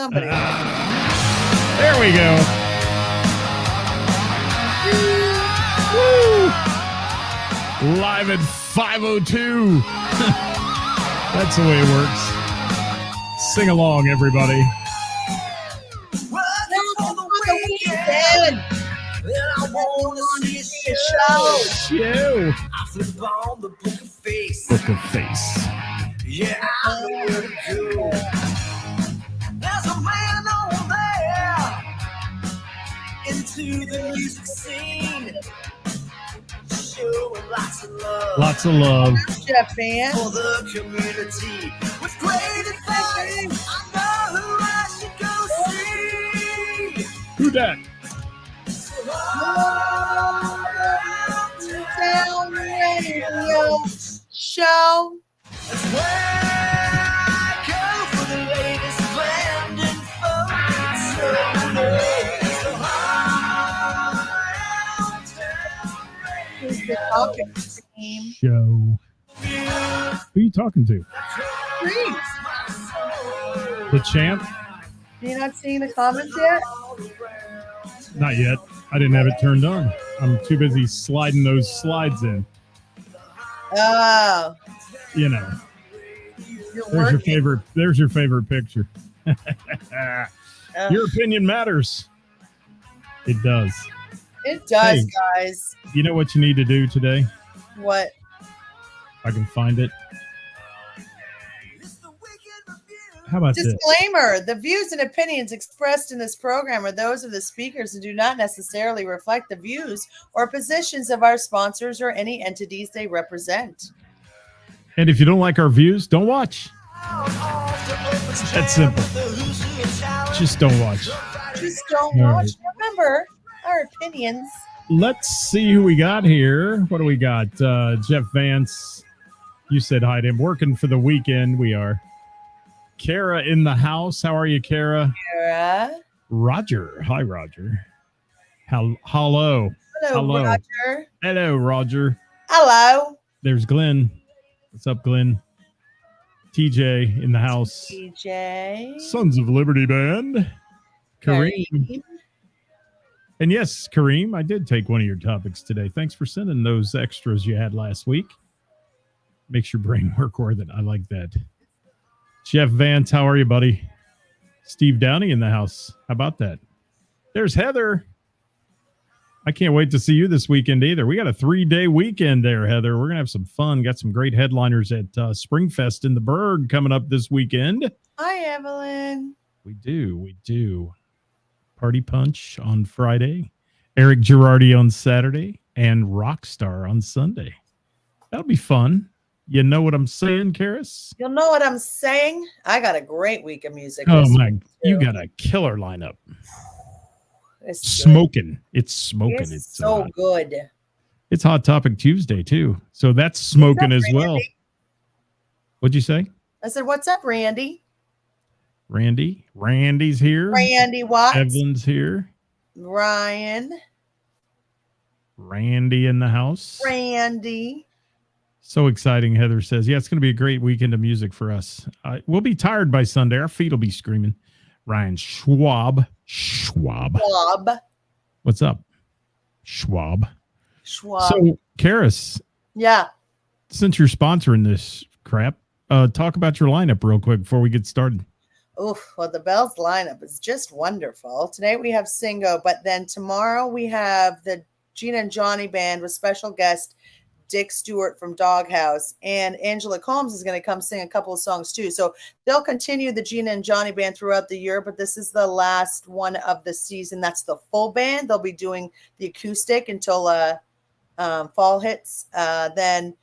Somebody. There we go. Woo! Live at 5:02. That's the way it works. Sing along, everybody. Show. I flip on the book of face. Book of face. Yeah, I know where to go. There's a man over there into the music scene, showing lots of love. Lots of love. Jeff Van. For the community with great advice. I know who I should go see. Who dat? Down radio show. That's where I go for the latest band info. Who's the talking team? Show. Who are you talking to? Please. The champ? You not seeing the comments yet? Not yet. I didn't have it turned on. I'm too busy sliding those slides in. Oh. You know. There's your favorite picture. Your opinion matters. It does. It does, Hey. guys. You know what you need to do today? What? If I can find it. How about this? Disclaimer: the views and opinions expressed in this program are those of the speakers and do not necessarily reflect the views or positions of our sponsors or any entities they represent. And if you don't like our views, don't watch. That's simple. Just don't watch. Just don't All watch. right. Remember, our opinions. Let's see who we got here. What do we got? Jeff Vance. You said hi to him. Working for the weekend. We are. Kara in the house. How are you, Kara? Kara. Roger. Hi, Roger. Hello. Hello, Roger. Hello, Roger. Hello. There's Glenn. What's up, Glenn? TJ in the house. TJ. Sons of Liberty Band. Kareem. And yes, Kareem, I did take one of your topics today. Thanks for sending those extras you had last week. Makes your brain work with it. I like that. Jeff Vance, how are you, buddy? Steve Downey in the house. How about that? There's Heather. I can't wait to see you this weekend either. We got a 3-day weekend there, Heather. We're going to have some fun. Got some great headliners at Springfest in the Berg coming up this weekend. Hi, Evelyn. We do. Party Punch on Friday. Eric Girardi on Saturday. And Rockstar on Sunday. That'll be fun. You know what I'm saying, Karis? You'll know what I'm saying. I got a great week of music. Oh, this my. week, You too. got a killer lineup. It's Smoking. It's smoking. It's It's so good. It's Hot Topic Tuesday, too. So that's smoking as well. Randy? What'd you say? I said, what's up, Randy? Randy? Randy's here. Randy Watts. Evelyn's here. Ryan. Randy in the house. Randy. So exciting, Heather says. Yeah, it's going to be a great weekend of music for us. We'll be tired by Sunday. Our feet will be screaming. Ryan Schwab. Bob. What's up? Schwab. Schwab. So, Karis, Yeah. since you're sponsoring this crap, talk about your lineup real quick before we get started. Oof. Well, the Bells lineup is just wonderful. Today we have Singo, but then tomorrow we have the Gina and Johnny band with special guest Dick Stewart from Doghouse, and Angela Combs is going to come sing a couple of songs too. So they'll continue the Gina and Johnny band throughout the year, but this is the last one of the season. That's the full band. They'll be doing the acoustic until fall hits. Then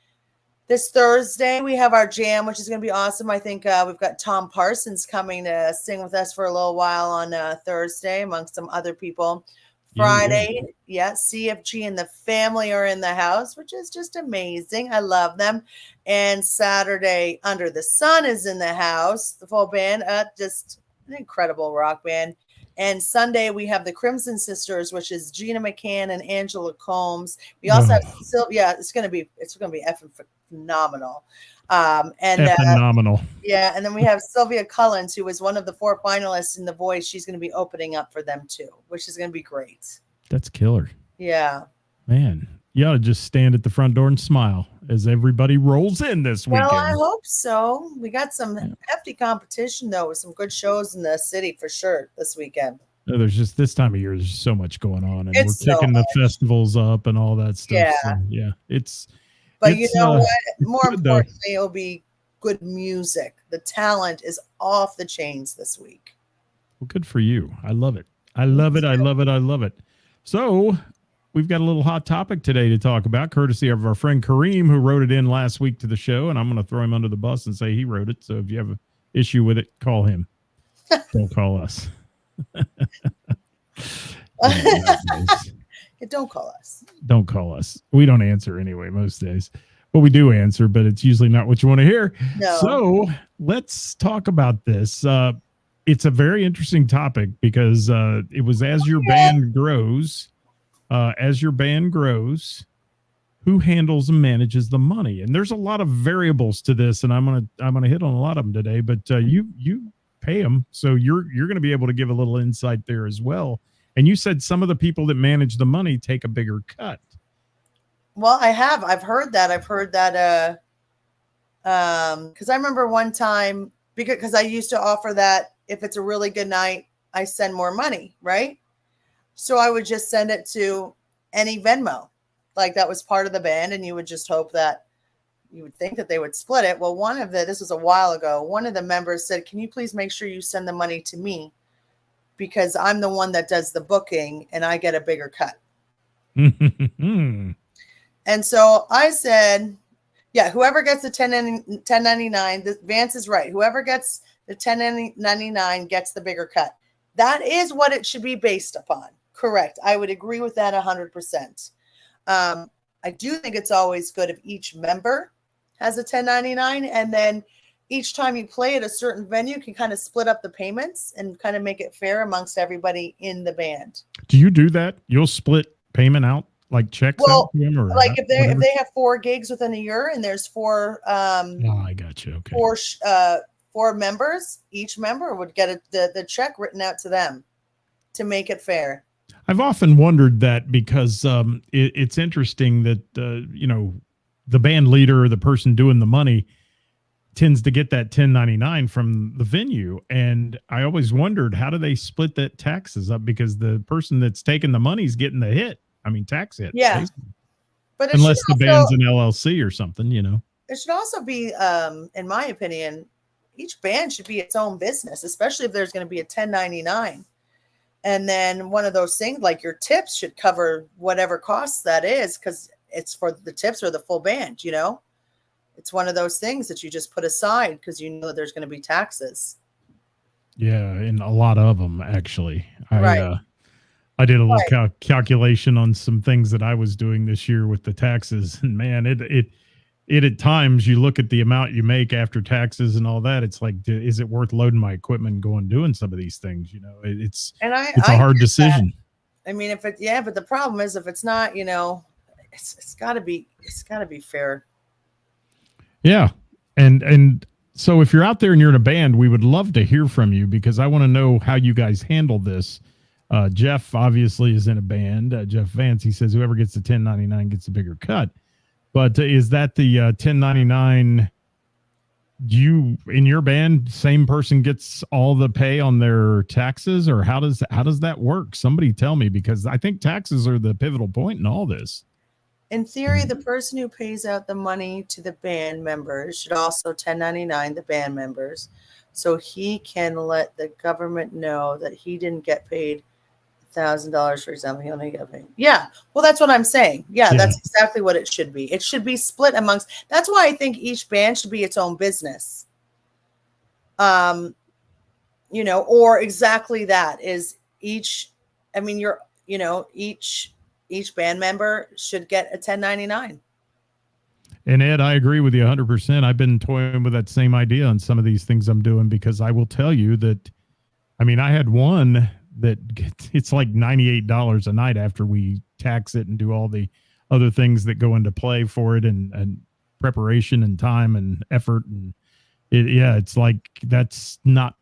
this Thursday we have our jam, which is going to be awesome. I think we've got Tom Parsons coming to sing with us for a little while on Thursday, amongst some other people. Friday, CFG and the family are in the house, which is just amazing. I love them. And Saturday, Under the Sun is in the house, the full band, just an incredible rock band. And Sunday we have the Crimson Sisters, which is Gina McCann and Angela Combs. We also have Sylvia. It's gonna be effing phenomenal. And phenomenal. Yeah, and then we have Sylvia Cullens, who was one of the 4 finalists in The Voice. She's going to be opening up for them too, which is going to be great. That's killer. Yeah. Man, you ought to just stand at the front door and smile as everybody rolls in this weekend. Well, I hope so. We got some hefty competition, though, with some good shows in the city for sure this weekend. There's just this time of year, there's so much going on, and we're kicking the festivals up and all that stuff. Yeah. So, yeah. But you know what? More importantly, it'll be good music. The talent is off the chains this week. Well, good for you. I love it. I love it. I love it. I love it. So we've got a little hot topic today to talk about, courtesy of our friend Kareem, who wrote it in last week to the show. And I'm going to throw him under the bus and say he wrote it. So if you have an issue with it, call him. Don't call us. Don't call us. Don't call us. We don't answer anyway most days. Well, we do answer, but it's usually not what you want to hear. No. So let's talk about this. It's a very interesting topic because it was as your band grows, who handles and manages the money? And there's a lot of variables to this, and I'm gonna hit on a lot of them today. But you pay them, so you're gonna be able to give a little insight there as well. And you said some of the people that manage the money take a bigger cut. Well, I have. I've heard that. Because I remember one time, because I used to offer that if it's a really good night, I send more money, right? So I would just send it to any Venmo. Like that was part of the band, and you would just hope that you would think that they would split it. Well, this was a while ago, one of the members said, "Can you please make sure you send the money to me? Because I'm the one that does the booking and I get a bigger cut." And so I said, yeah, whoever gets the 1099, Vance is right. Whoever gets the 1099 gets the bigger cut. That is what it should be based upon. Correct. I would agree with that 100%. I do think it's always good if each member has a 1099, and then each time you play at a certain venue, you can kind of split up the payments and kind of make it fair amongst everybody in the band. Do you do that? You'll split payment out? Like checks out to them, or like if they have 4 gigs within a year and there's 4 I got you. Okay. 4 members, each member would get the check written out to them to make it fair. I've often wondered that because it's interesting that the band leader or the person doing the money tends to get that 1099 from the venue, and I always wondered, how do they split that taxes up, because the person that's taking the money is getting the hit. I mean, tax hit. Yeah. Basically. But unless the band's an LLC or something, It should also be, in my opinion, each band should be its own business, especially if there's going to be a 1099. And then one of those things, like your tips should cover whatever costs that is, because it's for the tips or the full band, It's one of those things that you just put aside because you know there's going to be taxes. Yeah, and a lot of them, actually. Right. I did a little calculation on some things that I was doing this year with the taxes, and man, it at times you look at the amount you make after taxes and all that. It's like, is it worth loading my equipment and going doing some of these things? It's a hard decision. That. I mean, but the problem is if it's not, it's got to be fair. Yeah, and so if you're out there and you're in a band, we would love to hear from you, because I want to know how you guys handle this. Jeff obviously is in a band. Jeff Vance, he says whoever gets the 1099 gets a bigger cut. But is that the 1099? Do you, in your band, same person gets all the pay on their taxes, or how does that work? Somebody tell me, because I think taxes are the pivotal point in all this. In theory, the person who pays out the money to the band members should also 1099 the band members, so he can let the government know that he didn't get paid $1,000, for example. He only got paid. Yeah. Well, that's what I'm saying. Yeah, that's exactly what it should be. It should be split amongst. That's why I think each band should be its own business. Or exactly that is each. I mean, each band member should get a 1099. And Ed, I agree with you 100%. I've been toying with that same idea on some of these things I'm doing, because I will tell you that, I mean, I had one that it's like $98 a night after we tax it and do all the other things that go into play for it, and preparation and time and effort. And it's like, that's not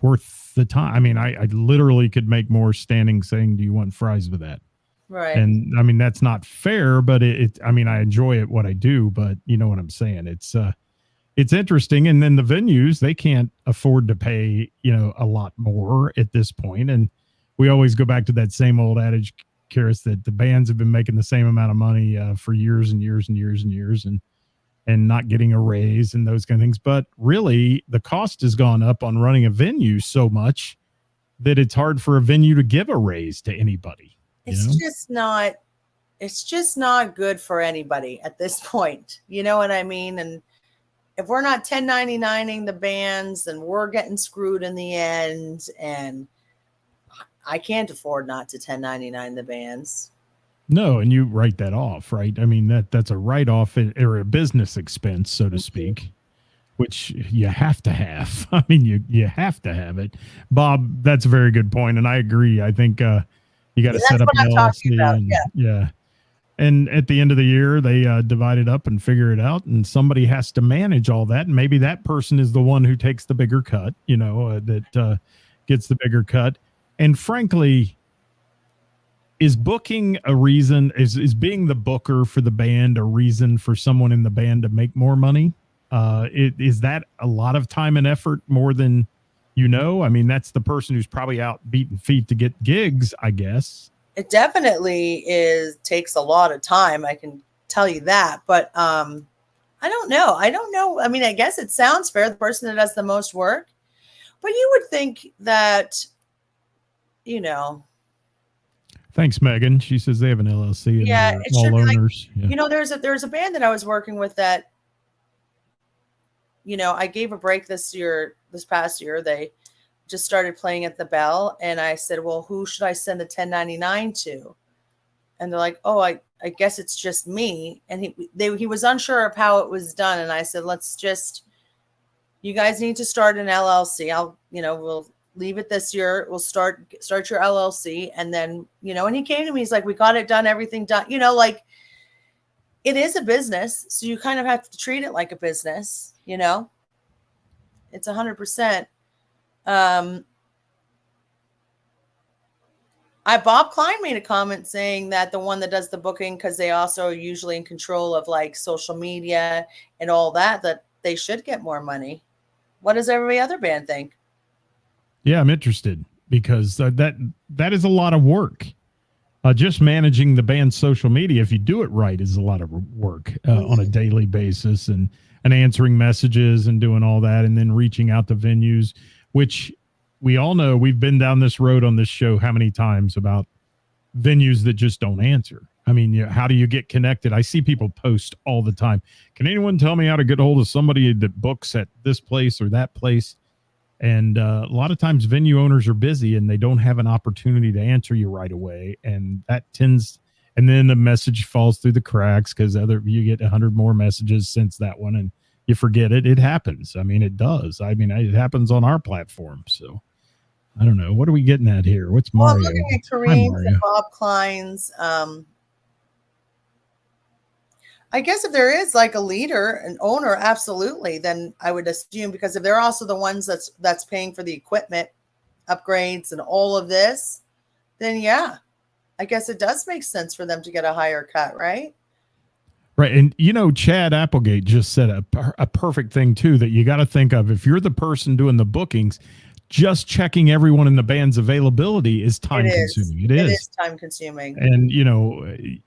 worth the time. I mean, I literally could make more standing saying, do you want fries with that? Right. And I mean, that's not fair, but I mean, I enjoy it, what I do, but you know what I'm saying? It's interesting. And then the venues, they can't afford to pay, a lot more at this point. And we always go back to that same old adage, Ceris, that the bands have been making the same amount of money for years and years and years and years, and not getting a raise and those kind of things. But really, the cost has gone up on running a venue so much that it's hard for a venue to give a raise to anybody. It's just not good for anybody at this point. You know what I mean? And if we're not 1099ing the bands, then we're getting screwed in the end. And I can't afford not to 1099 the bands. No, and you write that off, right? I mean, that's a write-off or a business expense, so to speak, which you have to have. I mean, you have to have it. Bob, that's a very good point, and I agree. I think you got to set up an LLC. Yeah. And at the end of the year, they divide it up and figure it out, and somebody has to manage all that. And maybe that person is the one who takes the bigger cut, that gets the bigger cut. And frankly, is booking a reason? Is being the booker for the band a reason for someone in the band to make more money? Is that a lot of time and effort more than I mean, that's the person who's probably out beating feet to get gigs, I guess. It definitely takes a lot of time. I can tell you that, but I don't know. I mean, I guess it sounds fair. The person that does the most work, but you would think that, Thanks, Megan. She says they have an LLC. And yeah, it should all be owners. There's a band that I was working with that, I gave a break this past year. They just started playing at the Bell, and I said, well, who should I send the 1099 to? And they're like, oh, I guess it's just me. And he was unsure of how it was done. And I said, you guys need to start an LLC. We'll leave it this year. We'll start your LLC. And then, and he came to me, he's like, we got it done, everything done, like it is a business. So you kind of have to treat it like a business, it's 100%. Bob Klein made a comment saying that the one that does the booking, because they also are usually in control of like social media and all that they should get more money. What does every other band think? Yeah, I'm interested, because that is a lot of work. Just managing the band's social media, if you do it right, is a lot of work on a daily basis, and answering messages and doing all that, and then reaching out to venues, which we all know, we've been down this road on this show how many times about venues that just don't answer. I mean, how do you get connected? I see people post all the time. Can anyone tell me how to get hold of somebody that books at this place or that place? And a lot of times venue owners are busy and they don't have an opportunity to answer you right away. And and then the message falls through the cracks because you get 100 more messages since that one, and you forget it. It happens. I mean, it does. I mean, it happens on our platform. So I don't know. What are we getting at here? What's Mario? Well, I'm looking at Kareem's and Bob Klein's. I guess if there is like a leader, an owner, absolutely, then I would assume, because if they're also the ones that's paying for the equipment upgrades and all of this, then yeah, I guess it does make sense for them to get a higher cut, right? Right. And, Chad Applegate just said a perfect thing, too, that you got to think of. If you're the person doing the bookings, just checking everyone in the band's availability is time consuming. It is time consuming. And,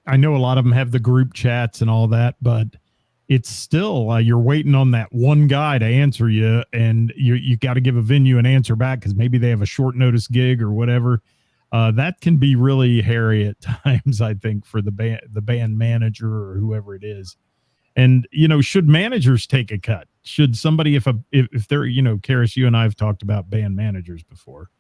I know a lot of them have the group chats and all that, but it's still, you're waiting on that one guy to answer you, and you got to give a venue an answer back because maybe they have a short notice gig or whatever. That can be really hairy at times, I think, for the band manager or whoever it is. And, should managers take a cut? Should somebody, if they're, Ceris, you and I have talked about band managers before.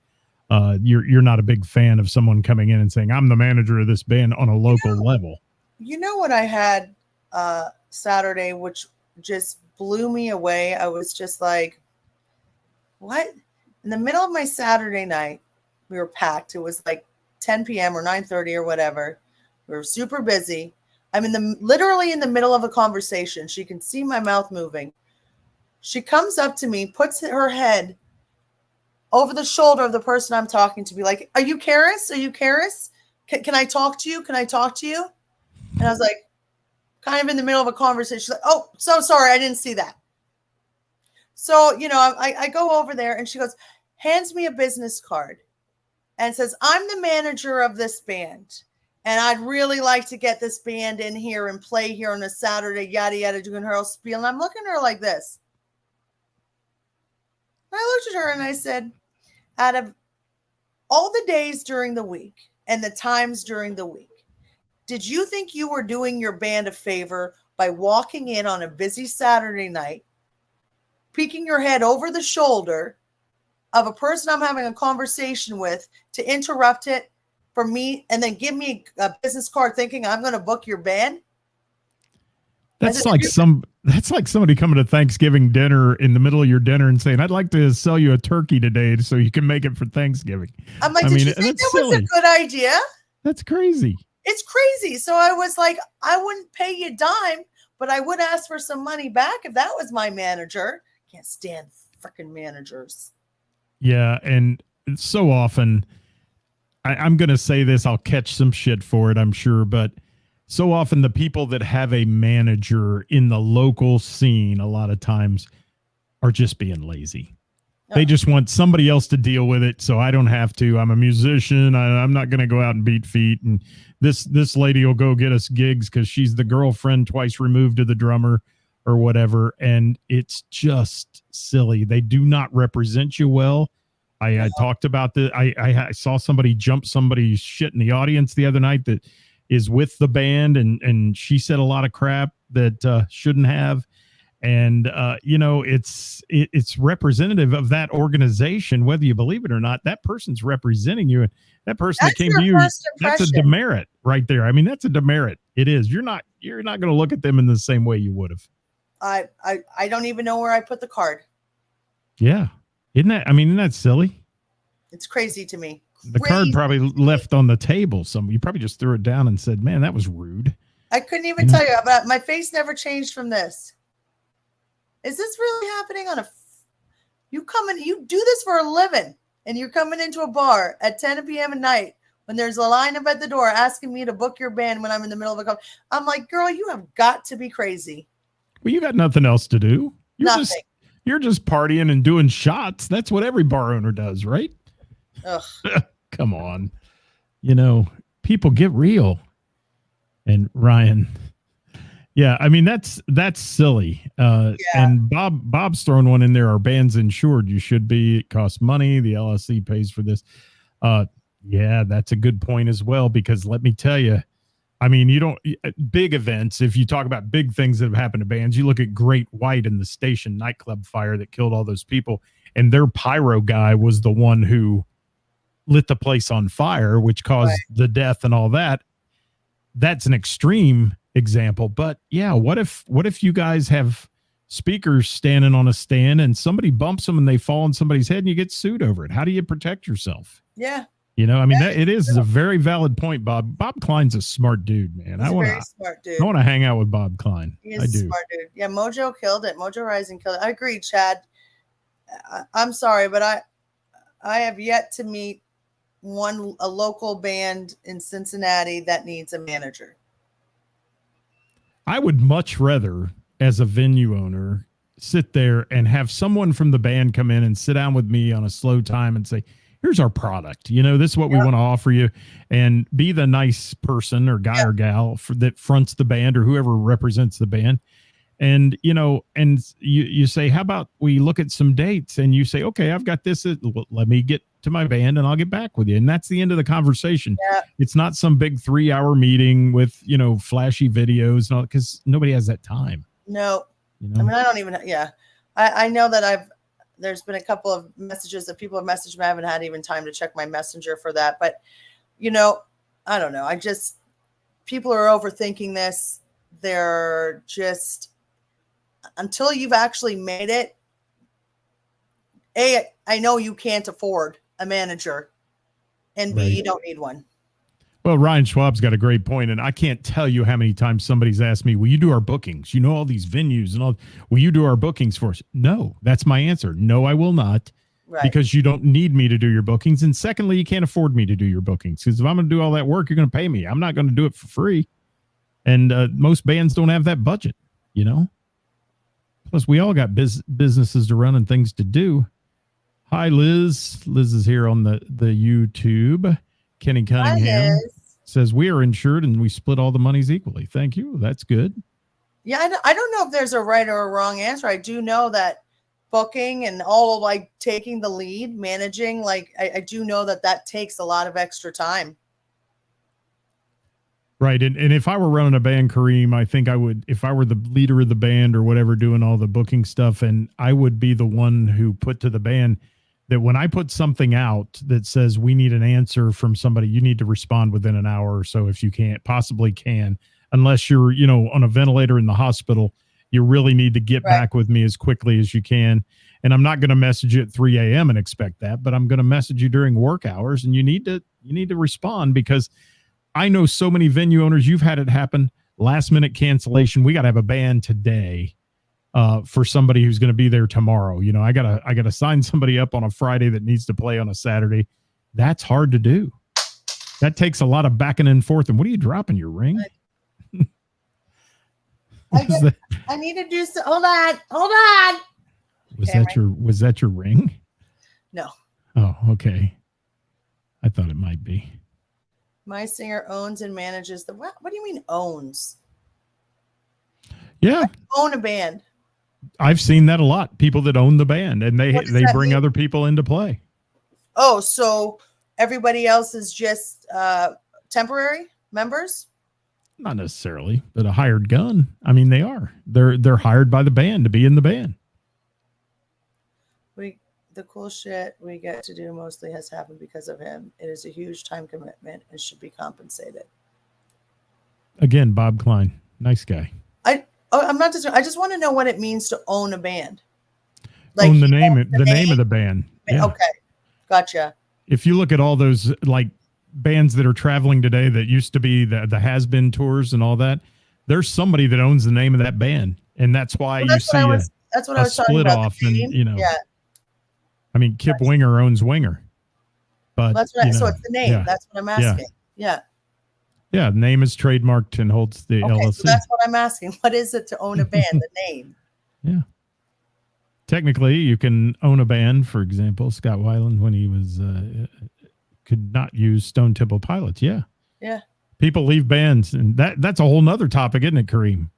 You're not a big fan of someone coming in and saying, I'm the manager of this band on a local level. You know what I had Saturday, which just blew me away. I was just like, what? In the middle of my Saturday night, We were packed. It was like 10 p.m. or 9:30 or whatever. We were super busy. I'm literally in the middle of a conversation. She can see my mouth moving. She comes up to me, puts her head over the shoulder of the person I'm talking to, be like, "Are you Ceris? Are you Ceris? Can I talk to you? Can I talk to you?" And I was like, kind of in the middle of a conversation. She's like, "Oh, so sorry. I didn't see that." So, I go over there and she goes, hands me a business card and says, "I'm the manager of this band. And I'd really like to get this band in here and play here on a Saturday, yada, yada," doing her whole spiel. And I'm looking at her like this. I looked at her and I said, out of all the days during the week and the times during the week, did you think you were doing your band a favor by walking in on a busy Saturday night, peeking your head over the shoulder of a person I'm having a conversation with to interrupt it for me and then give me a business card thinking I'm going to book your band? That's like somebody coming to Thanksgiving dinner in the middle of your dinner and saying, "I'd like to sell you a turkey today so you can make it for Thanksgiving." I'm like, did you think that was a good idea? That's crazy. It's crazy. So I was like, I wouldn't pay you a dime, but I would ask for some money back if that was my manager. Can't stand freaking managers. Yeah, and so often, I'm going to say this, I'll catch some shit for it, I'm sure, but so often the people that have a manager in the local scene a lot of times are just being lazy. They just want somebody else to deal with it, so I don't have to. I'm a musician. I'm not going to go out and beat feet. And this lady will go get us gigs because she's the girlfriend twice removed of the drummer or whatever. And it's just silly. They do not represent you well. I talked about the. I saw somebody jump somebody's shit in the audience the other night that is with the band, and she said a lot of crap that shouldn't have. And it's representative of that organization, whether you believe it or not. That person's representing you, and that person that came to you, that's a demerit right there. I mean, that's a demerit. It is. You're not going to look at them in the same way you would have. I don't even know where I put the card. Yeah, isn't that silly? It's crazy to me. The card probably left on the table. You probably just threw it down and said, "Man, that was rude." I couldn't even tell you, but my face never changed from this. Is this really happening you do this for a living and you're coming into a bar at 10 p.m. at night when there's a lineup at the door asking me to book your band when I'm in the middle of a call. I'm like, girl, you have got to be crazy. Well, you got nothing else to do. Nothing. You're just partying and doing shots. That's what every bar owner does, right? Ugh. Come on. People get real. And Ryan, yeah, I mean, that's silly. Yeah. And Bob's thrown one in there. Our band's insured. You should be. It costs money. The LSC pays for this. Yeah, that's a good point as well, because let me tell you, I mean, big events, if you talk about big things that have happened to bands, you look at Great White and the Station nightclub fire that killed all those people, and their pyro guy was the one who lit the place on fire, which caused the death and all that. That's an extreme example, but yeah, what if you guys have speakers standing on a stand and somebody bumps them and they fall on somebody's head and you get sued over it? How do you protect yourself? Yeah. It is a very valid point, Bob. Bob Klein's a smart dude, man. He's a very smart dude. I want to hang out with Bob Klein. He's a smart dude. Yeah, Mojo killed it. Mojo Rising killed it. I agree, Chad. I'm sorry, but I have yet to meet a local band in Cincinnati that needs a manager. I would much rather, as a venue owner, sit there and have someone from the band come in and sit down with me on a slow time and say, "Here's our product. This is what we want to offer you," and be the nice person or guy or gal that fronts the band or whoever represents the band. And, you say, "How about we look at some dates?" And you say, "Okay, I've got this. Let me get to my band and I'll get back with you." And that's the end of the conversation. Yeah. It's not some big 3-hour meeting with, flashy videos and all, because nobody has that time. No. I mean, I don't even, I know that there's been a couple of messages that people have messaged me. I haven't had even time to check my messenger for that. But, I don't know. People are overthinking this. They're just, until you've actually made it, I know you can't afford a manager. and B, you don't need one. Well, Ryan Schwab's got a great point, and I can't tell you how many times somebody's asked me, will you do our bookings? You know all these venues and all. Will you do our bookings for us? No, that's my answer. No, I will not. Right. Because you don't need me to do your bookings. And secondly, you can't afford me to do your bookings. Because if I'm going to do all that work, you're going to pay me. I'm not going to do it for free. And most bands don't have that budget, you know. Plus, we all got businesses to run and things to do. Hi, Liz. Liz is here on the YouTube. Kenny Cunningham says we are insured and we split all the monies equally. Thank you. That's good. Yeah, I don't know if there's a right or a wrong answer. I do know that booking and all of like taking the lead, managing, like I do know that takes a lot of extra time. Right. And if I were running a band, Kareem, I think I would, if I were the leader of the band or whatever, doing all the booking stuff, and I would be the one who put to the band that when I put something out that says we need an answer from somebody, you need to respond within an hour or so if you can't, possibly can, unless you're, you know, on a ventilator in the hospital, you really need to get back with me as quickly as you can. And I'm not going to message you at 3 a.m. and expect that, but I'm going to message you during work hours, and you need to respond, because I know so many venue owners, you've had it happen, last minute cancellation. We got to have a band today for somebody who's going to be there tomorrow. You know, I gotta sign somebody up on a Friday that needs to play on a Saturday. That's hard to do. That takes a lot of backing and forth. And what are you dropping, your ring? I need to do so. Hold on. Was that your ring? No. Oh, okay. I thought it might be. My singer owns and manages the what? What do you mean owns? Yeah. Own a band. I've seen that a lot. People that own the band, and they bring other people into play. Oh, so everybody else is just temporary members? Not necessarily, but a hired gun. I mean, they are. They're hired by the band to be in the band. The cool shit we get to do mostly has happened because of him. It is a huge time commitment and should be compensated. Again, Bob Klein, nice guy. I'm not just. I just want to know what it means to own a band. Like own the name of the band. Yeah. Okay, gotcha. If you look at all those like bands that are traveling today that used to be the has-been tours and all that, there's somebody that owns the name of that band, and that's why you see a split off, and you know. Yeah. I mean, Kip Winger owns Winger, but that's right. So it's the name. Yeah. That's what I'm asking. Yeah. Yeah, the name is trademarked and holds the LLC. So that's what I'm asking. What is it to own a band? The name. Yeah. Technically, you can own a band. For example, Scott Weiland, when he was could not use Stone Temple Pilots. Yeah. Yeah. People leave bands, and that's a whole nother topic, isn't it, Kareem?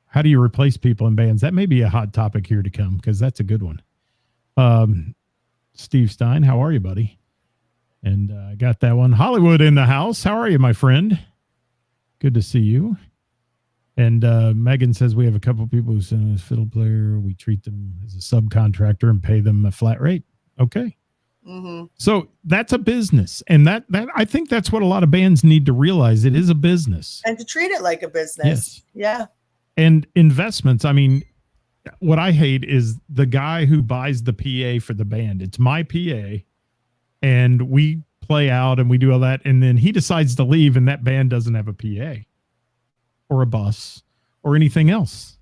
How do you replace people in bands? That may be a hot topic here to come, because that's a good one. Steve Stein, how are you, buddy? And I got that one. Hollywood in the house. How are you, my friend? Good to see you. And Megan says we have a couple people who send us fiddle player. We treat them as a subcontractor and pay them a flat rate. Okay. Mm-hmm. So that's a business. And that I think that's what a lot of bands need to realize. It is a business. And to treat it like a business. Yes. Yeah. And investments. I mean, what I hate is the guy who buys the PA for the band. It's my PA, and we play out and we do all that, and then he decides to leave, and that band doesn't have a PA or a bus or anything else.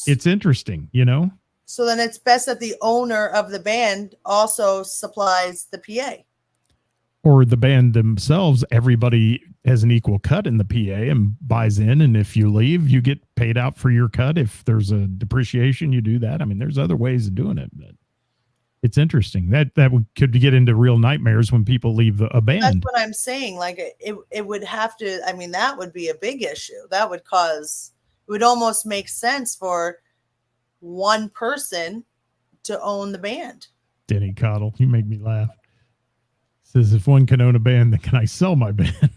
It's interesting, you know? So then it's best that the owner of the band also supplies the PA. Or the band themselves, everybody has an equal cut in the PA and buys in. And if you leave, you get paid out for your cut. If there's a depreciation, you do that. I mean, there's other ways of doing it, but it's interesting. That could get into real nightmares when people leave a band. That's what I'm saying. Like it would have to, I mean, that would be a big issue. That would cause, it would almost make sense for one person to own the band. Denny Cottle, you make me laugh. Says, if one can own a band, then can I sell my band?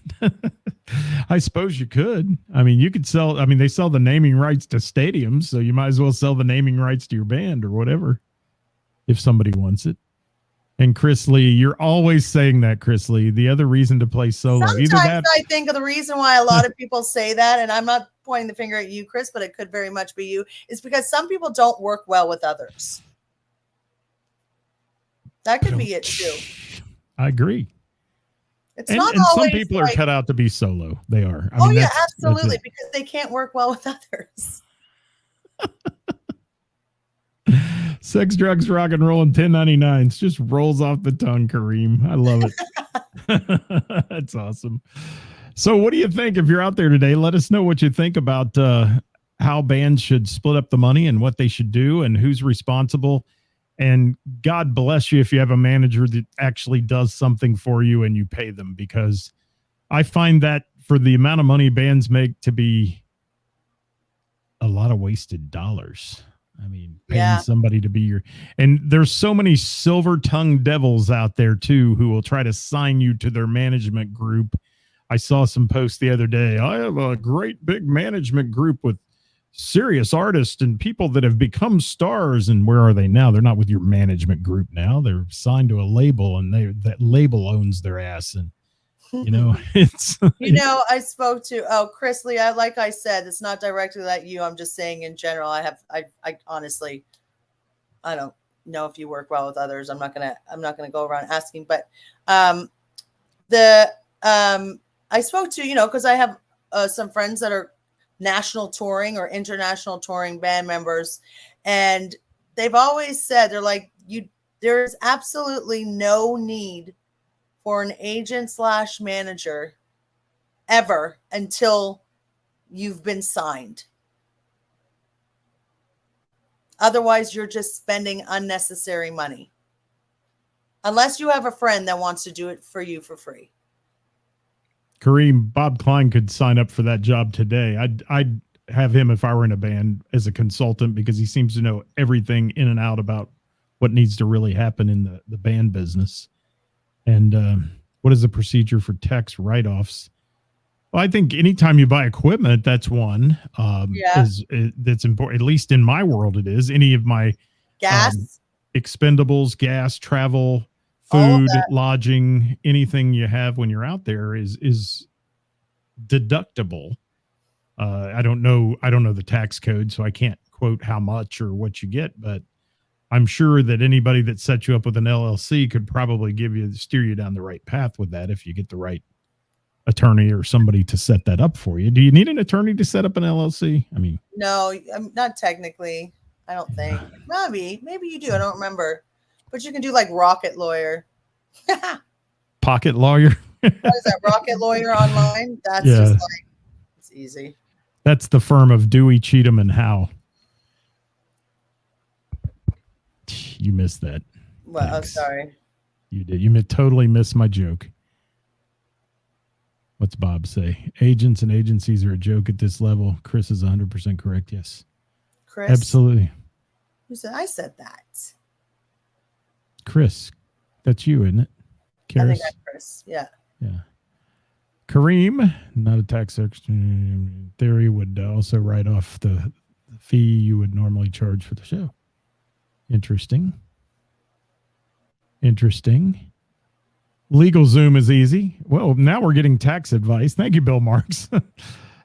I suppose you could. I mean, you could sell, I mean, they sell the naming rights to stadiums, so you might as well sell the naming rights to your band or whatever, if somebody wants it. And Chris Lee, you're always saying that, Chris Lee. The other reason to play solo. Sometimes I think of the reason why a lot of people say that, and I'm not pointing the finger at you, Chris, but it could very much be you, is because some people don't work well with others. That could be it too. I agree. It's And not and some always people are like, cut out to be solo. They are. I oh mean, yeah, that's absolutely, it. because they can't work well with others. Sex, drugs, rock and roll, and 1099s just rolls off the tongue, Kareem. I love it. That's awesome. So, what do you think? If you're out there today, let us know what you think about how bands should split up the money and what they should do and who's responsible. And God bless you if you have a manager that actually does something for you and you pay them, because I find that for the amount of money bands make to be a lot of wasted dollars. I mean, paying somebody to be your, and there's so many silver-tongued devils out there too who will try to sign you to their management group. I saw some posts the other day. I have a great big management group with serious artists and people that have become stars. And where are they now? They're not with your management group now. They're signed to a label, and that label owns their ass. And it's I spoke to Chris Lee. Like I said, it's not directly at you. I'm just saying in general. I honestly, I don't know if you work well with others. I'm not gonna go around asking, but I spoke to, because I have some friends that are national touring or international touring band members, and they've always said, they're like, there's absolutely no need for an agent / manager ever until you've been signed. Otherwise, you're just spending unnecessary money. Unless you have a friend that wants to do it for you for free. Kareem, Bob Klein could sign up for that job today. I'd have him if I were in a band as a consultant, because he seems to know everything in and out about what needs to really happen in the band business. And what is the procedure for tax write-offs? Well, I think anytime you buy equipment, that's one. That's important. At least in my world, it is. Any of my gas, expendables, gas, travel, food, lodging, anything you have when you're out there is deductible. I don't know the tax code, so I can't quote how much or what you get, but I'm sure that anybody that sets you up with an LLC could probably steer you down the right path with that if you get the right attorney or somebody to set that up for you. Do you need an attorney to set up an LLC? I mean, no, not technically. I don't think. Maybe you do. I don't remember. But you can do like Rocket Lawyer. Pocket Lawyer. What is that? Rocket Lawyer online? That's just like, it's easy. That's the firm of Dewey, Cheatham, and Howe. You missed that. Well, I'm sorry. You did. You totally missed my joke. What's Bob say? Agents and agencies are a joke at this level. Chris is 100% correct. Yes. Chris? Absolutely. Who said? I said that. Chris. That's you, isn't it? Ceris? I think I'm Chris. Yeah. Yeah. Kareem, not a tax theory, would also write off the fee you would normally charge for the show. Interesting. Legal Zoom is easy. Well, now we're getting tax advice. Thank you, Bill Marks.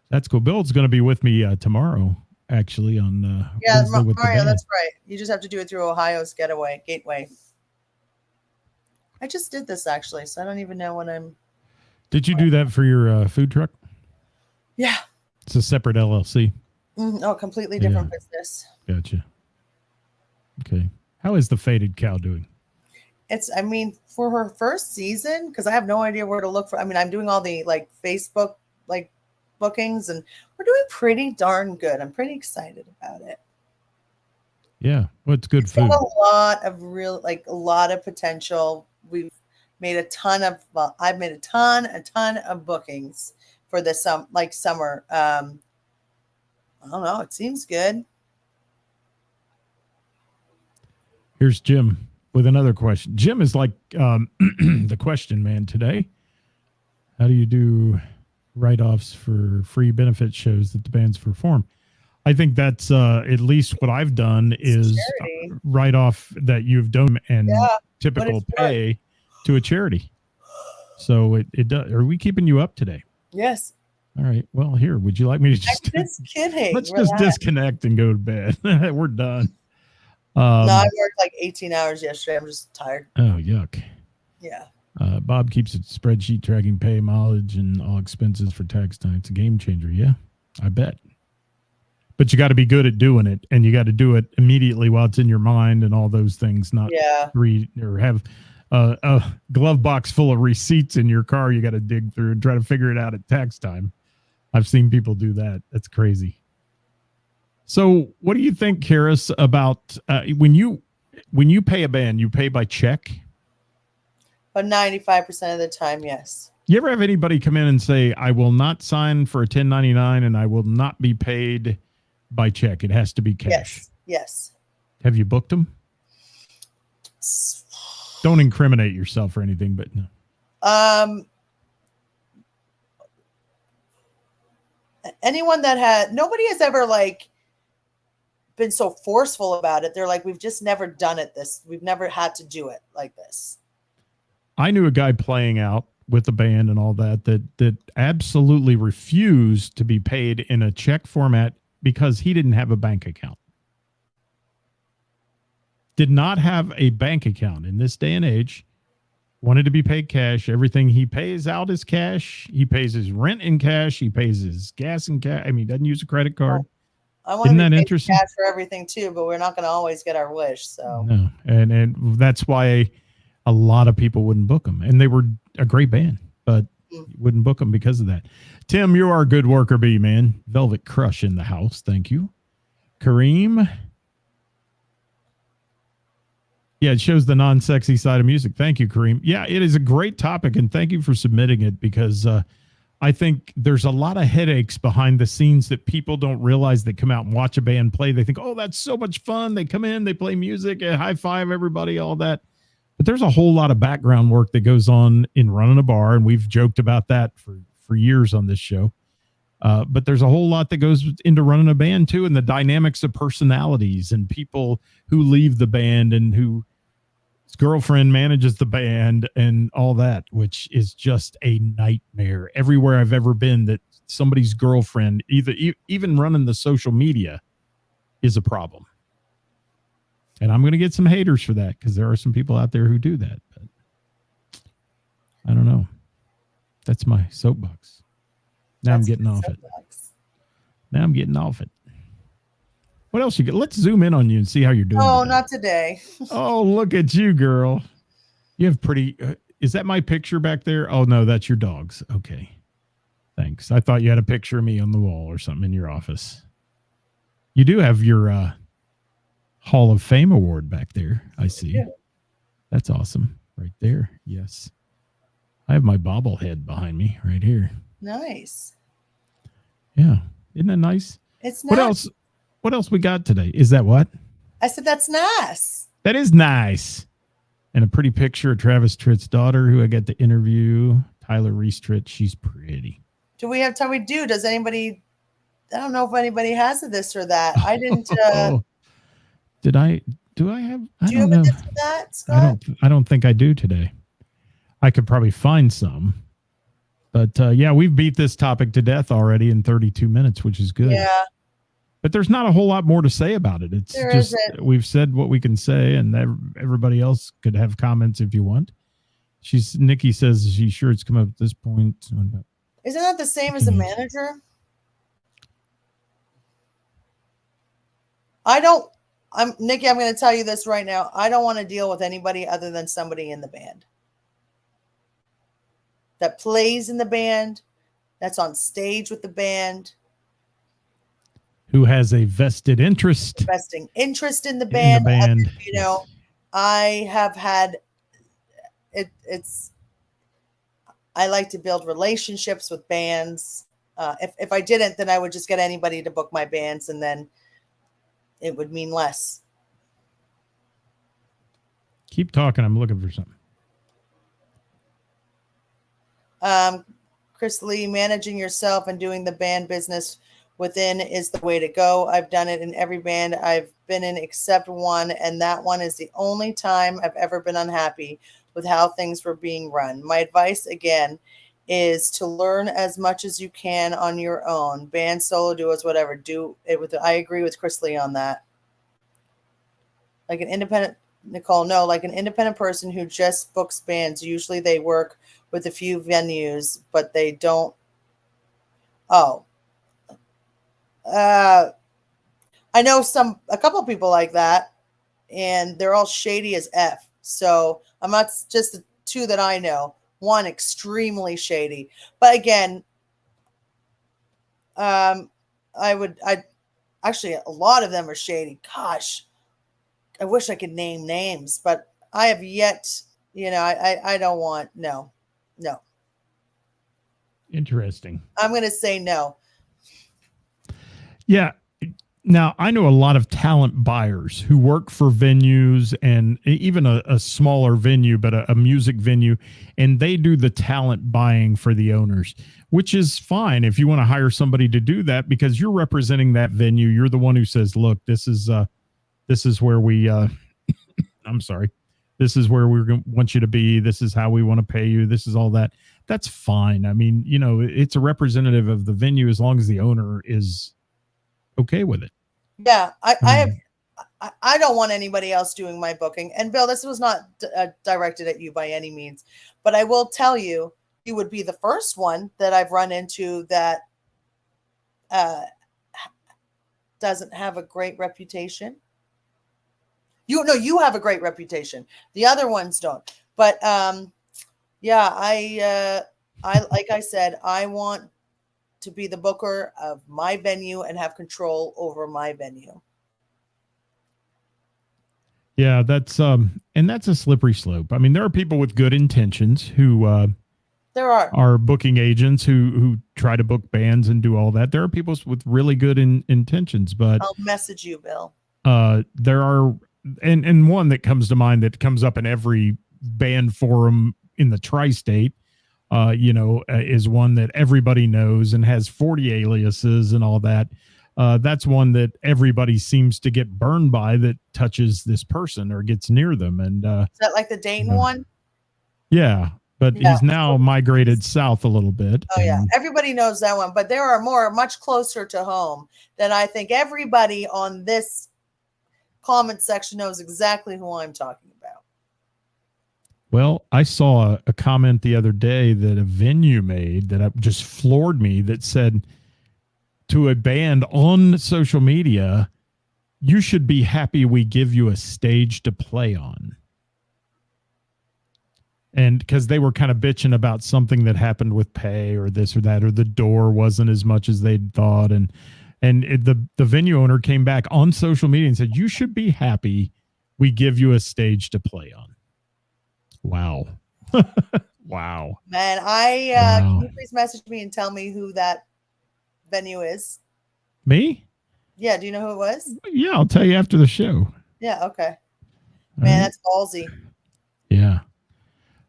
That's cool. Bill's going to be with me tomorrow, actually, on Mario, that's right. You just have to do it through Ohio's Gateway. I just did this, actually, so I don't even know when I'm... Did you do that for your food truck? Yeah. It's a separate LLC. Oh, completely different business. Gotcha. Okay. How is the Faded Cow doing? For her first season, because I have no idea where to look for. I'm doing all the Facebook bookings, and we're doing pretty darn good. I'm pretty excited about it. Yeah. Well, it's good food. Got a lot of potential. We've made I've made a ton of bookings for this summer. I don't know. It seems good. Here's Jim with another question. Jim is like the question man today. How do you do write-offs for free benefit shows that the bands perform? I think that's at least what I've done is write-off that you've done and typical pay to a charity. So it does. Are we keeping you up today? Yes. All right. Well, here, would you like me to just... I'm just kidding. Let's just disconnect and go to bed. We're done. No, I worked 18 hours yesterday. I'm just tired. Oh, yuck. Yeah. Bob keeps a spreadsheet tracking pay, mileage, and all expenses for tax time. It's a game changer. Yeah, I bet. But you got to be good at doing it, and you got to do it immediately while it's in your mind and all those things, not read or have a glove box full of receipts in your car you got to dig through and try to figure it out at tax time. I've seen people do that. That's crazy. So what do you think, Ceris, about when you pay a band, you pay by check? But 95% of the time, yes. You ever have anybody come in and say, I will not sign for a 1099 and I will not be paid by check? It has to be cash. Yes. Have you booked them? Don't incriminate yourself or anything, but no. Anyone that had, nobody has ever like been so forceful about it. They're like, we've just never done it we've never had to do it like this. I knew a guy playing out with the band and all that absolutely refused to be paid in a check format because he didn't have a bank account. Did not have a bank account in this day and age. Wanted to be paid cash. Everything he pays out is cash. He pays his rent in cash. He pays his gas in cash. I mean, doesn't use a credit card. I want to be paid cash for everything too, but we're not going to always get our wish. So no, and that's why a lot of people wouldn't book them, and they were a great band, but wouldn't book them because of that. Tim, you are a good worker bee, man. Velvet Crush in the house. Thank you. Kareem. Yeah, it shows the non-sexy side of music. Thank you, Kareem. Yeah, it is a great topic, and thank you for submitting it because I think there's a lot of headaches behind the scenes that people don't realize that come out and watch a band play. They think, oh, that's so much fun. They come in, they play music, high five everybody, all that. But there's a whole lot of background work that goes on in running a bar, and we've joked about that for years on this show. But there's a whole lot that goes into running a band, too, and the dynamics of personalities and people who leave the band and whose girlfriend manages the band and all that, which is just a nightmare. Everywhere I've ever been that somebody's girlfriend, even running the social media, is a problem. And I'm going to get some haters for that because there are some people out there who do that. But I don't know. That's my soapbox. Now I'm getting off it. Now I'm getting off it. What else you get? Let's zoom in on you and see how you're doing. Oh, not today. Oh, look at you, girl. You have pretty. Is that my picture back there? Oh, no, that's your dog's. Okay. Thanks. I thought you had a picture of me on the wall or something in your office. You do have your Hall of Fame award back there. I see. Yeah. That's awesome. Right there. Yes. I have my bobblehead behind me right here. Nice. Yeah. Isn't that nice? It's nice. What else we got today? Is that what? I said, that's nice. That is nice. And a pretty picture of Travis Tritt's daughter who I got to interview. Tyler Reese Tritt. She's pretty. Do we have time? We do. Does anybody, I don't know if anybody has this or that. I didn't. Do I have? Do you have a this or that, Scott? I don't think I do today. I could probably find some. But yeah, we've beat this topic to death already in 32 minutes, which is good. Yeah. But there's not a whole lot more to say about it. It's just we've said what we can say, and everybody else could have comments if you want. Nikki says she's sure it's come up at this point. Isn't that the same as a manager? Nikki, I'm going to tell you this right now. I don't want to deal with anybody other than somebody in the band that plays in the band, that's on stage with the band, who has a vested interest. Investing interest in the band. You know, I have had I like to build relationships with bands. If I didn't, then I would just get anybody to book my bands, and then it would mean less. Keep talking. I'm looking for something. Chris Lee, managing yourself and doing the band business within is the way to go. I've done it in every band I've been in except one, and that one is the only time I've ever been unhappy with how things were being run. My advice, again, is to learn as much as you can on your own. Band, solo, duos, whatever. Do it with. I agree with Chris Lee on that. Like an independent Nicole, no, like an independent person who just books bands. Usually they work with a few venues, but they don't. Oh, I know a couple people like that, and they're all shady as F. So I'm not just the two that I know. One extremely shady, but again, I actually a lot of them are shady. Gosh, I wish I could name names, but I have yet. I don't want no. Interesting. I'm going to say no. Yeah. Now, I know a lot of talent buyers who work for venues and even a smaller venue, but a music venue, and they do the talent buying for the owners, which is fine if you want to hire somebody to do that because you're representing that venue. You're the one who says, look, this is where we, I'm sorry, this is where we want you to be. This is how we want to pay you. This is all that. That's fine. I mean, it's a representative of the venue as long as the owner is okay with it. Yeah, I don't want anybody else doing my booking. And Bill, this was not directed at you by any means, but I will tell you, you would be the first one that I've run into that doesn't have a great reputation. You have a great reputation. The other ones don't. But yeah, I like I said, I want to be the booker of my venue and have control over my venue. Yeah, that's a slippery slope. I mean, there are people with good intentions who there are booking agents who try to book bands and do all that. There are people with really good intentions, but I'll message you, Bill. There are and one that comes to mind that comes up in every band forum in the tri-state. Is one that everybody knows and has 40 aliases and all that. That's one that everybody seems to get burned by that touches this person or gets near them. And is that like the Dayton one? Yeah, but he's now migrated south a little bit. Oh, yeah. Everybody knows that one, but there are much closer to home than I think everybody on this comment section knows exactly who I'm talking about. Well, I saw a comment the other day that a venue made that just floored me that said to a band on social media, you should be happy we give you a stage to play on. And because they were kind of bitching about something that happened with pay or this or that, or the door wasn't as much as they'd thought. And the venue owner came back on social media and said, you should be happy we give you a stage to play on. Wow. Wow. Man, can you please message me and tell me who that venue is? Me? Yeah, do you know who it was? Yeah, I'll tell you after the show. Yeah, okay. Man, that's ballsy. Yeah.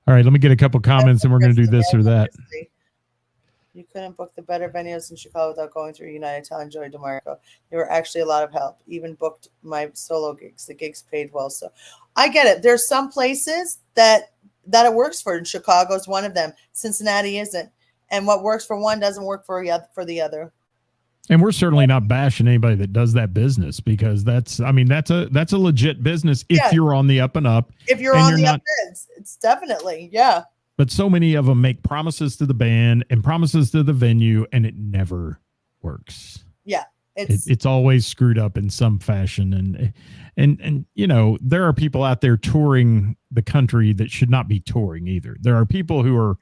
All right, let me get a couple comments and we're going to do this or that. You couldn't book the better venues in Chicago without going through United. Telling Joey DeMarco. They were actually a lot of help. Even booked my solo gigs. The gigs paid well. So I get it. There's some places that it works for, and Chicago's one of them. Cincinnati isn't. And what works for one doesn't work for the other. And we're certainly not bashing anybody that does that business because that's a legit business if you're on the up and up. If you're on the up and it's definitely, yeah. But so many of them make promises to the band and promises to the venue, and it never works. Yeah. It's always screwed up in some fashion. And there are people out there touring the country that should not be touring either. There are people who are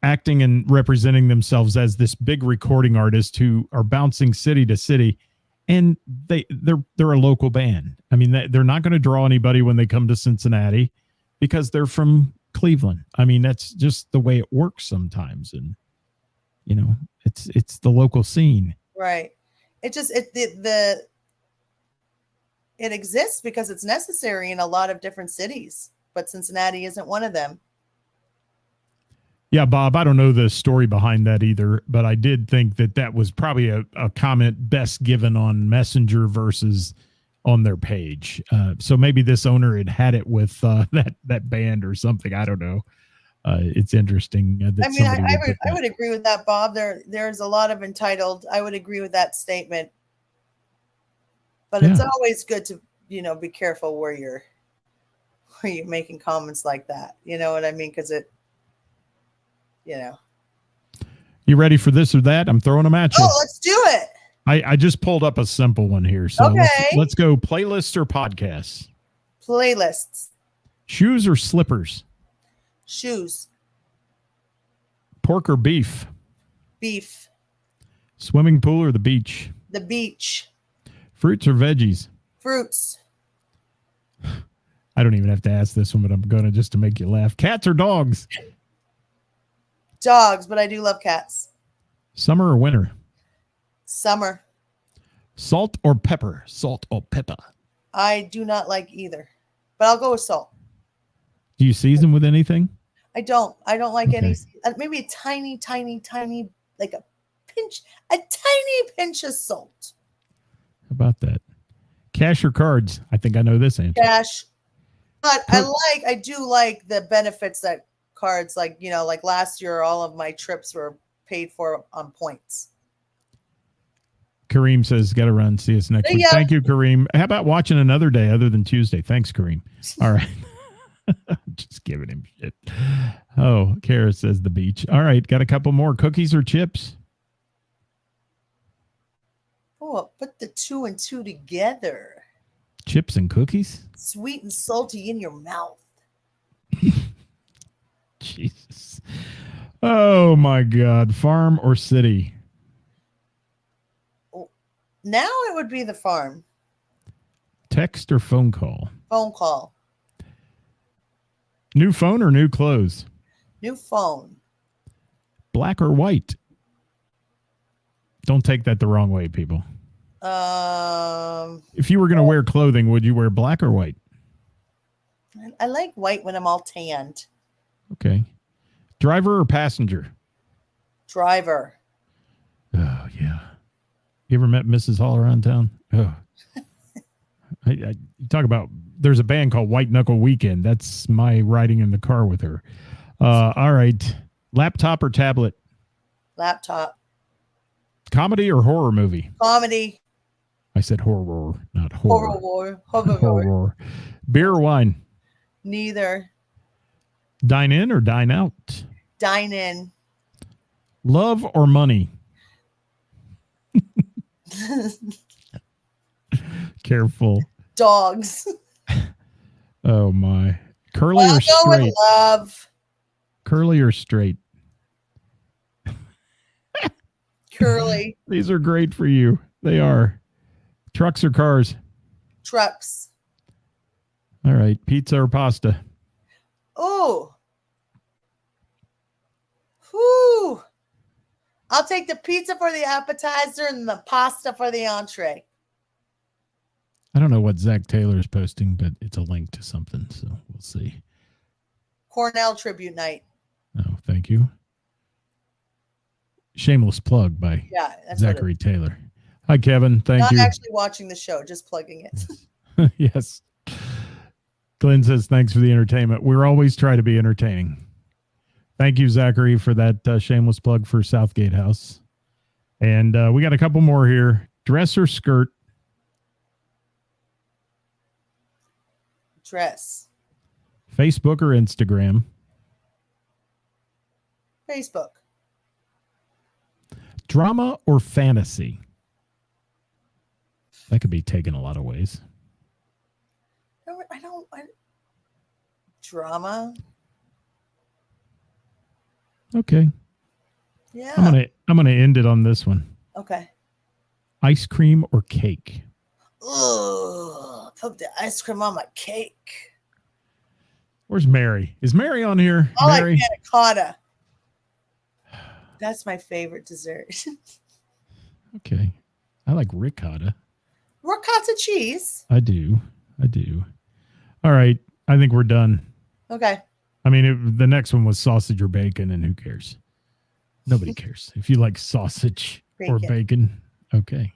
acting and representing themselves as this big recording artist who are bouncing city to city, and they're a local band. I mean, they're not going to draw anybody when they come to Cincinnati because they're from Cleveland. I mean, that's just the way it works sometimes. And, it's the local scene. Right. It exists because it's necessary in a lot of different cities, but Cincinnati isn't one of them. Yeah, Bob, I don't know the story behind that either, but I did think that was probably a comment best given on Messenger versus on their page. So maybe this owner had it with that band or something. I don't know. It's interesting. I would agree with that, Bob. There's a lot of entitled. I would agree with that statement. But it's always good to, be careful where you're are you making comments like that? You know what I mean? Because it, you know. You ready for this or that? I'm throwing them at you. Oh, let's do it. I just pulled up a simple one here. So Okay. let's go playlists or podcasts. Playlists. Shoes or slippers? Shoes. Pork or beef? Beef. Swimming pool or the beach? The beach. Fruits or veggies? Fruits. I don't even have to ask this one, but I'm going to just to make you laugh. Cats or dogs? Dogs, but I do love cats. Summer or winter? Summer. Salt or pepper? Salt or pepper? I do not like either, but I'll go with salt. Do you season with anything? I don't like Okay. any, maybe a tiny, like a tiny pinch of salt. How about that? Cash or cards? I think I know this answer. Cash. But I do like the benefits that cards, like, you know, like last year, all of my trips were paid for on points. Kareem says, got to run. See us next week. Yeah. Thank you, Kareem. How about watching another day other than Tuesday? Thanks, Kareem. All right. Just giving him shit. Oh, Kara says the beach. All right. Got a couple more. Cookies or chips? Oh, put the 2 and 2 together. Chips and cookies? Sweet and salty in your mouth. Jesus. Oh, my God. Farm or city? Now it would be the farm. Text or phone call? Phone call. New phone or new clothes? New phone. Black or white? Don't take that the wrong way, people. If you were going to wear clothing, would you wear black or white? I like white when I'm all tanned. Okay. Driver or passenger? Driver. Oh, yeah. You ever met Mrs. Hall around town? Oh. You talk about, there's a band called White Knuckle Weekend. That's my riding in the car with her. All right. Laptop or tablet? Laptop. Comedy or horror movie? Comedy. I said horror, not horror. Horror. Horror. Beer or wine? Neither. Dine in or dine out? Dine in. Love or money? Careful. Dogs. Oh my. Curly or I'll go with straight? love. Curly or straight? Curly. These are great for you. They are. Trucks or cars? Trucks. All right. Pizza or pasta? Oh. Whew. I'll take the pizza for the appetizer and the pasta for the entree. I don't know what Zach Taylor is posting, but it's a link to something, so we'll see. Cornell tribute night. Oh, thank you. Shameless plug by That's Zachary Taylor. Hi, Kevin. Thank Not you. actually watching the show, just plugging it. Yes. Glenn says, thanks for the entertainment. We're always trying to be entertaining. Thank you, Zachary, for that shameless plug for Southgate House. And we got a couple more here. Dress or skirt? Dress. Facebook or Instagram? Facebook. Drama or fantasy? That could be taken a lot of ways. Drama. Okay. Yeah. I'm gonna end it on this one. Okay. Ice cream or cake? Ugh. Put the ice cream on my cake. Where's Mary? Is Mary on here? I Mary? like panna cotta. That's my favorite dessert. Okay. I like ricotta. Ricotta cheese. I do. All right. I think we're done. Okay. I mean, the next one was sausage or bacon, and who cares? Nobody cares. If you like sausage or bacon. Okay.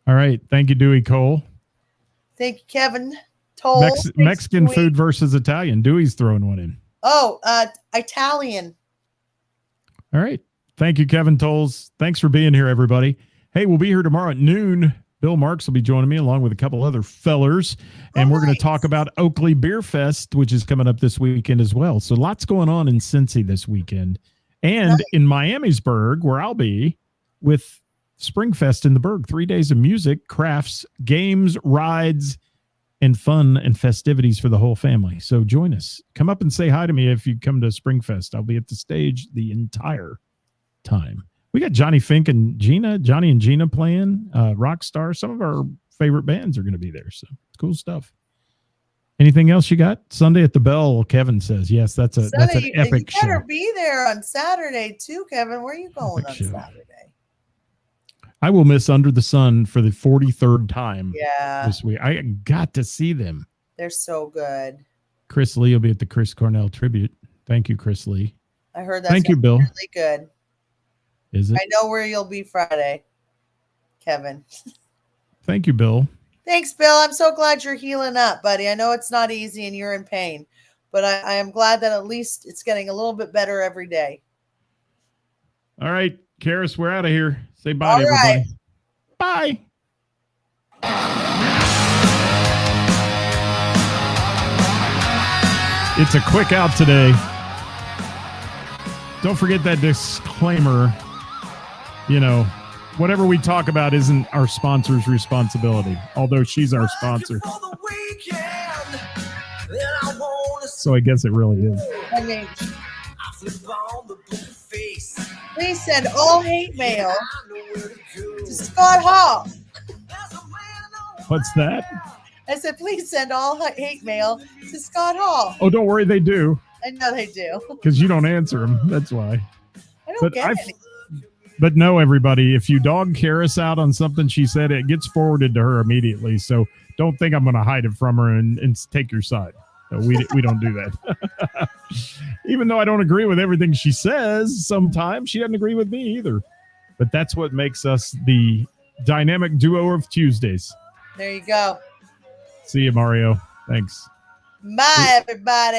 All right. Thank you, Dewey Cole. Thank you, Kevin. Toll. Mexican food versus Italian. Dewey's throwing one in. Oh, Italian. All right. Thank you, Kevin Tolles. Thanks for being here, everybody. Hey, we'll be here tomorrow at noon Bill Marks will be joining me along with a couple other fellers. And we're going to talk about Oakley Beer Fest, which is coming up this weekend as well. So lots going on in Cincy this weekend. And in Miamisburg, where I'll be with Springfest in the Berg, 3 days of music, crafts, games, rides, and fun and festivities for the whole family. So join us. Come up and say hi to me if you come to Springfest. I'll be at the stage the entire time. We got Johnny Fink and Johnny and Gina playing, Rockstar. Some of our favorite bands are going to be there. So it's cool stuff. Anything else you got? Sunday at the Bell, Kevin says. Yes, that's an epic show. You better be there on Saturday too, Kevin. Where are you going on Saturday? I will miss Under the Sun for the 43rd time this week. I got to see them. They're so good. Chris Lee will be at the Chris Cornell tribute. Thank you, Chris Lee. I heard that's Thank you, Bill. Really good. Is it? I know where you'll be Friday, Kevin. Thank you, Bill. Thanks, Bill. I'm so glad you're healing up, buddy. I know it's not easy and you're in pain, but I am glad that at least it's getting a little bit better every day. All right, Karis, we're out of here. Say bye to everybody. Bye. It's a quick out today. Don't forget that disclaimer. You know, whatever we talk about isn't our sponsor's responsibility, although she's our sponsor. So I guess it really is. Please send all hate mail to Scott Hall. What's that? I said, please send all hate mail to Scott Hall. Oh, don't worry, they do. I know they do. Because you don't answer them. That's why. I don't get it. But no, everybody, if you dog Karis out on something she said, it gets forwarded to her immediately. So don't think I'm going to hide it from her and take your side. No, we don't do that. Even though I don't agree with everything she says, sometimes she doesn't agree with me either. But that's what makes us the dynamic duo of Tuesdays. There you go. See you, Mario. Thanks. Bye, everybody.